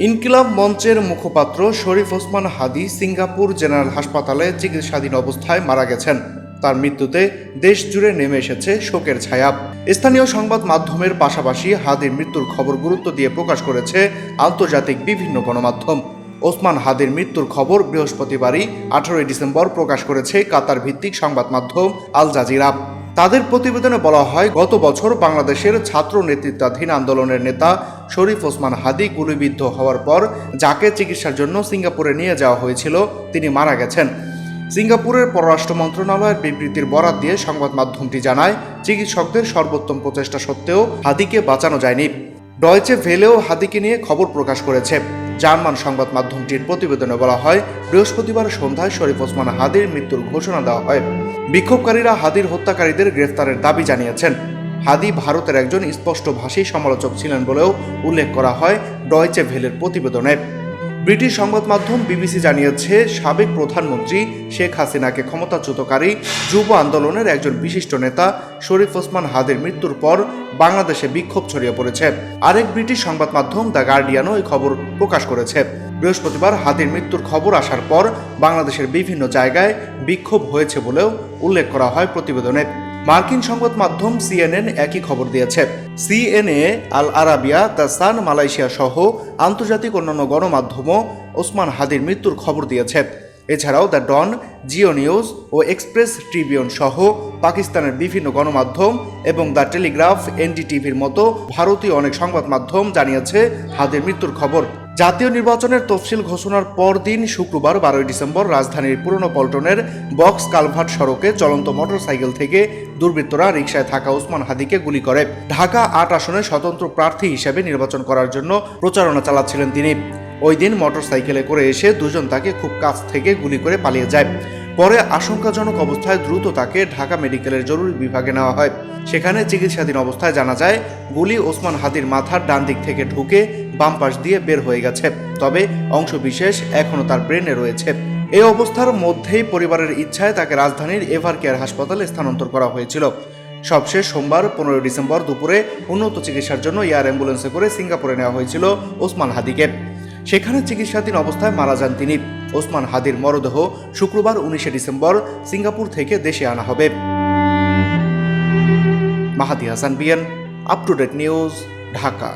ইনকিলাব মঞ্চের মুখপাত্র শরীফ Osman Hadi Singapore general হাসপাতালে চিকিৎসাধীন অবস্থায় মারা গেছেন। তার মৃত্যুতে দেশ জুড়ে নেমে এসেছে শোকের ছায়া। স্থানীয় সংবাদ মাধ্যমের পাশাপাশি হাদীর মৃত্যুর খবর গুরুত্ব দিয়ে প্রকাশ করেছে আন্তর্জাতিক বিভিন্ন গণমাধ্যম। ওসমান হাদীর মৃত্যুর খবর বৃহস্পতিবারই 18 ডিসেম্বর প্রকাশ করেছে কাতার ভিত্তিক সংবাদ মাধ্যম আল জাজিরা। তাদের প্রতিবেদনে বলা হয়, গত বছর বাংলাদেশের ছাত্র নেতৃত্বাধীন আন্দোলনের নেতা শরীফ ওসমান হাদী গুলিবিদ্ধ হওয়ার পর যাকে চিকিৎসার জন্য সিঙ্গাপুরে নিয়ে যাওয়া হয়েছিল তিনি মারা গেছেন। সিঙ্গাপুরের পররাষ্ট্র মন্ত্রণালয়ের বিবৃতির বরাত দিয়ে সংবাদ মাধ্যমটি জানায়, চিকিৎসকদের সর্বোত্তম প্রচেষ্টা সত্ত্বেও হাদীকে বাঁচানো যায়নি। ডয়েচে ভেলেও হাদীকে নিয়ে খবর প্রকাশ করেছে। জার্মান সংবাদ মাধ্যমটির প্রতিবেদনে বলা হয়, বৃহস্পতিবার সন্ধ্যায় শরীফ ওসমান হাদীর মৃত্যুর ঘোষণা দেওয়া হয়। বিক্ষোভকারীরা হাদীর হত্যাকারীদের গ্রেফতারের দাবি জানিয়েছেন। হাদী ভারতের একজন স্পষ্টভাষী সমালোচক ছিলেন বলেও উল্লেখ করা হয় ডয়েচে ভেলের প্রতিবেদনে। ব্রিটিশ সংবাদ মাধ্যম বিবিসি জানিয়েছে, সাবেক প্রধানমন্ত্রী শেখ হাসিনাকে ক্ষমতাচ্যুতকারী যুব আন্দোলনের একজন বিশিষ্ট নেতা শরীফ ওসমান হাদীর মৃত্যুর পর বাংলাদেশে বিক্ষোভ ছড়িয়ে পড়েছে। আরেক ব্রিটিশ সংবাদ মাধ্যম দ্য গার্ডিয়ানও এই খবর প্রকাশ করেছে। বৃহস্পতিবার হাদীর মৃত্যুর খবর আসার পর বাংলাদেশের বিভিন্ন জায়গায় বিক্ষোভ হয়েছে বলেও উল্লেখ করা হয় প্রতিবেদনে। মার্কিন সংবাদ মাধ্যম সিএনএন একই খবর দিয়েছে। CNA, Al Arabiya, the sun Malaysia সহ আন্তর্জাতিক অন্যান্য গণমাধ্যমও ওসমান হাদীর মৃত্যুর খবর দিয়েছে। এছাড়াও দ্য ডন, জিও নিউজ ও এক্সপ্রেস ট্রিবিউন সহ পাকিস্তানের বিভিন্ন গণমাধ্যম এবং দ্য টেলিগ্রাফ, এনডিটিভির মতো ভারতীয় অনেক সংবাদ মাধ্যম জানিয়েছে হাদীর মৃত্যুর খবর। জাতীয় নির্বাচনের তফসিল ঘোষণার পরদিন শুক্রবার 12 ডিসেম্বর রাজধানীর পুরনো পল্টনের বক্স কালভার্ট সড়কে চলন্ত মোটরসাইকেল থেকে দুর্বৃত্তরা রিকশায় থাকা ওসমান হাদীকে গুলি করে। ঢাকা 8 আসনে স্বতন্ত্র প্রার্থী হিসেবে নির্বাচন করার জন্য প্রচারণা চালাচ্ছিলেন তিনি। ওই দিন মোটরসাইকেলে করে এসে দুজন তাকে খুব কাছ থেকে গুলি করে পালিয়ে যায়। পরে আশঙ্কাজনক অবস্থায় দ্রুত তাকে ঢাকা মেডিকেলের জরুরি বিভাগে নেওয়া হয়। সেখানে চিকিৎসাধীন অবস্থায় জানা যায়, গুলি ওসমান হাদীর মাথার ডান দিক থেকে ঢুকে বাম পাশ দিয়ে বের হয়ে গেছে, তবে অংশবিশেষ এখনও তার ব্রেনে রয়েছে। এই অবস্থার মধ্যেই পরিবারের ইচ্ছায় তাকে রাজধানীর এভার কেয়ার হাসপাতালে স্থানান্তর করা হয়েছিল। সবশেষ সোমবার 15 ডিসেম্বর দুপুরে উন্নত চিকিৎসার জন্য এয়ার অ্যাম্বুলেন্সে করে সিঙ্গাপুরে নেওয়া হয়েছিল ওসমান হাদীকে। সেখানে চিকিৎসাধীন অবস্থায় মারা যান তিনি। ওসমান হাদীর মরদেহ শুক্রবার 19 ডিসেম্বর সিঙ্গাপুর থেকে দেশে আনা হবে। Mahadi Hasan BN, up to date news, Dhaka.